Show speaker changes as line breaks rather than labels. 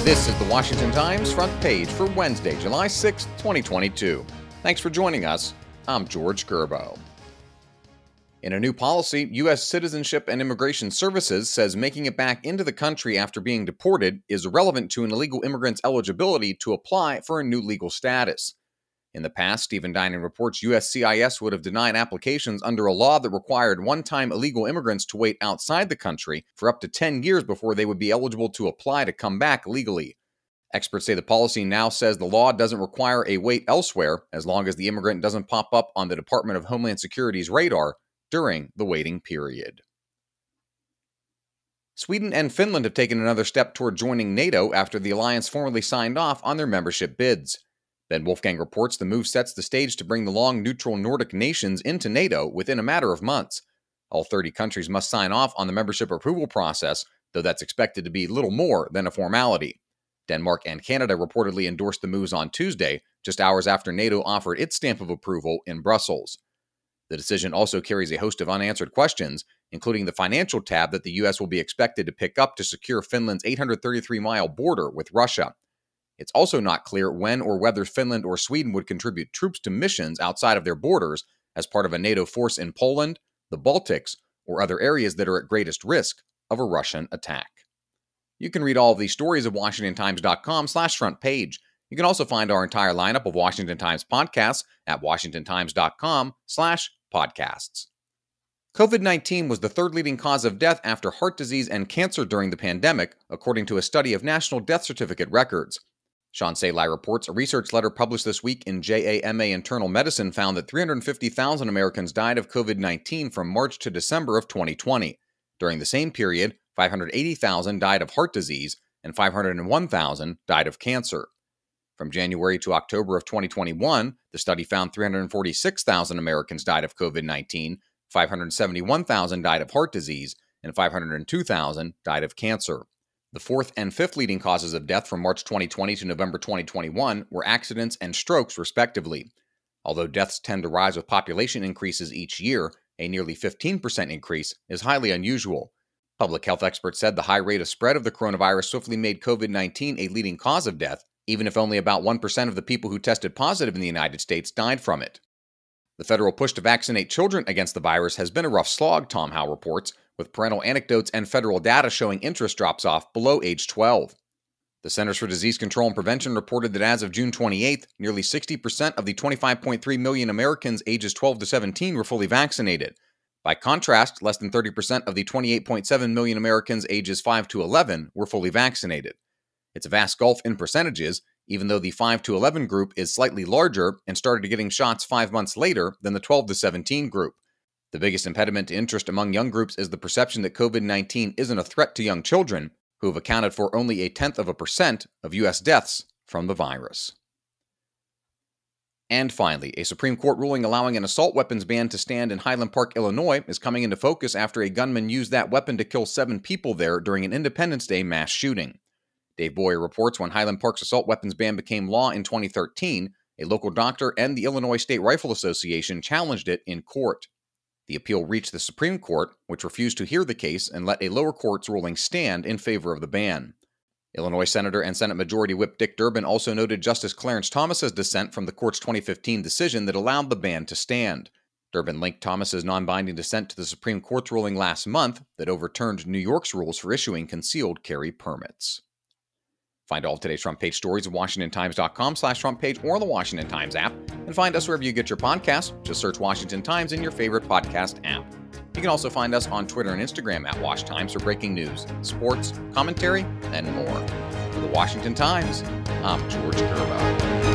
This is the Washington Times front page for Wednesday, July 6, 2022. Thanks for joining us. I'm George Gerbo. In a new policy, U.S. Citizenship and Immigration Services says making it back into the country after being deported is relevant to an illegal immigrant's eligibility to apply for a new legal status. In the past, Stephen Dinan reports USCIS would have denied applications under a law that required one-time illegal immigrants to wait outside the country for up to 10 years before they would be eligible to apply to come back legally. Experts say the policy now says the law doesn't require a wait elsewhere as long as the immigrant doesn't pop up on the Department of Homeland Security's radar during the waiting period. Sweden and Finland have taken another step toward joining NATO after the alliance formally signed off on their membership bids. Ben Wolfgang reports the move sets the stage to bring the long neutral Nordic nations into NATO within a matter of months. All 30 countries must sign off on the membership approval process, though that's expected to be little more than a formality. Denmark and Canada reportedly endorsed the moves on Tuesday, just hours after NATO offered its stamp of approval in Brussels. The decision also carries a host of unanswered questions, including the financial tab that the U.S. will be expected to pick up to secure Finland's 833-mile border with Russia. It's also not clear when or whether Finland or Sweden would contribute troops to missions outside of their borders as part of a NATO force in Poland, the Baltics, or other areas that are at greatest risk of a Russian attack. You can read all of these stories at WashingtonTimes.com/front page. You can also find our entire lineup of Washington Times podcasts at WashingtonTimes.com/podcasts. COVID-19 was the third leading cause of death after heart disease and cancer during the pandemic, according to a study of national death certificate records. Sean Salai reports a research letter published this week in JAMA Internal Medicine found that 350,000 Americans died of COVID-19 from March to December of 2020. During the same period, 580,000 died of heart disease and 501,000 died of cancer. From January to October of 2021, the study found 346,000 Americans died of COVID-19, 571,000 died of heart disease, and 502,000 died of cancer. The fourth and fifth leading causes of death from March 2020 to November 2021 were accidents and strokes, respectively. Although deaths tend to rise with population increases each year, a nearly 15% increase is highly unusual. Public health experts said the high rate of spread of the coronavirus swiftly made COVID-19 a leading cause of death, even if only about 1% of the people who tested positive in the United States died from it. The federal push to vaccinate children against the virus has been a rough slog, Tom Howe reports, with parental anecdotes and federal data showing interest drops off below age 12. The Centers for Disease Control and Prevention reported that as of June 28th, nearly 60% of the 25.3 million Americans ages 12 to 17 were fully vaccinated. By contrast, less than 30% of the 28.7 million Americans ages 5 to 11 were fully vaccinated. It's a vast gulf in percentages, even though the 5 to 11 group is slightly larger and started getting shots 5 months later than the 12 to 17 group. The biggest impediment to interest among young groups is the perception that COVID-19 isn't a threat to young children, who have accounted for only 0.1% of U.S. deaths from the virus. And finally, a Supreme Court ruling allowing an assault weapons ban to stand in Highland Park, Illinois, is coming into focus after a gunman used that weapon to kill 7 people there during an Independence Day mass shooting. Dave Boyer reports when Highland Park's assault weapons ban became law in 2013, a local doctor and the Illinois State Rifle Association challenged it in court. The appeal reached the Supreme Court, which refused to hear the case and let a lower court's ruling stand in favor of the ban. Illinois Senator and Senate Majority Whip Dick Durbin also noted Justice Clarence Thomas's dissent from the court's 2015 decision that allowed the ban to stand. Durbin linked Thomas's non-binding dissent to the Supreme Court's ruling last month that overturned New York's rules for issuing concealed carry permits. Find all of today's front page stories at WashingtonTimes.com/front page or on the Washington Times app, and find us wherever you get your podcasts. Just search Washington Times in your favorite podcast app. You can also find us on Twitter and Instagram at Wash Times for breaking news, sports, commentary, and more. For the Washington Times, I'm George Gerbo.